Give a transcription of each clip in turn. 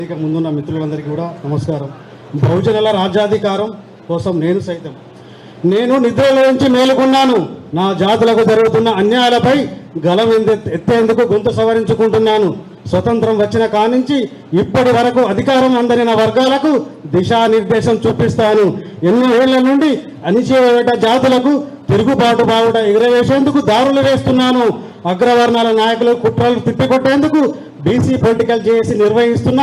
ముందున్న మిత్రులందరికీ కూడా నమస్కారం. బహుజనుల రాజ్యాధికారం కోసం నేను నిద్రలోంచి మేలుకున్నాను. నా జాతులకు జరుగుతున్న అన్యాయాలపై గలం ఎత్తేందుకు గొంతు సవరించుకుంటున్నాను. స్వతంత్రం వచ్చిన కానించి ఇప్పటి వరకు అధికారం అందని వర్గాలకు దిశానిర్దేశం చూపిస్తాను. ఎన్నో ఏళ్ల నుండి అణిచివేత జాతులకు తిరుగుబాటు బావుట ఎగురవేసేందుకు దారులు వేస్తున్నాను. అగ్రవర్ణాల నాయకులు కుట్రలు తిప్పికొట్టేందుకు బీసీ పొలిటికల్ జేఏసీ నిర్వహిస్తున్న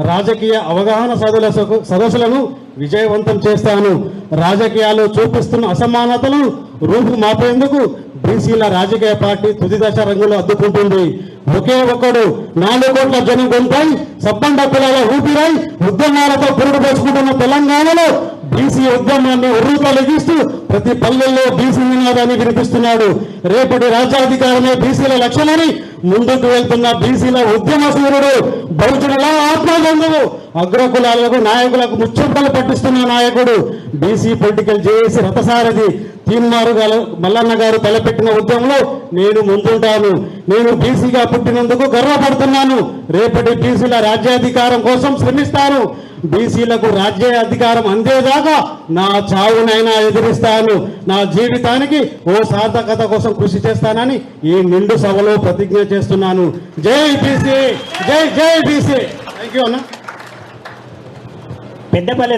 రాజకీయ అవగాహన సదస్సులను విజయవంతం చేస్తాను. రాజకీయాలు చూపిస్తున్న అసమానతలను రూపు మాపేందుకు బీసీల రాజకీయ పార్టీ తుది దశ రంగులు అద్దుకుంటుంది. ఒకే ఒక్కడు 4 కోట్ల జనం గొంతై సబ్బండ కులాల ఊపిరై ఉద్యమాలతో పురుడు పోసుకుంటున్న తెలంగాణలో బీసీ ఉద్యమాన్ని ఉర్రూతలెగిస్తూ ప్రతి పల్లెల్లో బీసీ నినాదాన్ని వినిపిస్తున్నాడు. రేపటి రాజ్యాధికారమే బీసీల లక్ష్యమని ముందుకు వెళ్తున్న బీసీల ఉద్యమ సూర్యుడు, బహుజనుల ఆత్మబంధువు, అగ్రకులాలకు నాయకులకు ముచ్చటలు పట్టిస్తున్న నాయకుడు, బీసీ పొలిటికల్ జేఏసీ రథసారథి తీన్మారు మల్లన్న గారు తలపెట్టిన ఉద్యమంలో నేను ముందుంటాను. నేను బీసీగా పుట్టినందుకు గర్వపడుతున్నాను. రేపటి బీసీల రాజ్యాధికారం కోసం శ్రమిస్తాను. బీసీలకు రాజ్యాధికారం అందేదాకా నా చావునైనా ఎదిరిస్తాను. నా జీవితానికి ఓ సార్థకత కోసం కృషి చేస్తానని ఈ నిండు సభలో ప్రతిజ్ఞ చేస్తున్నాను. జై బీసీ, జై జై బీసీ. థ్యాంక్ యూ అన్న. పెద్దపల్లి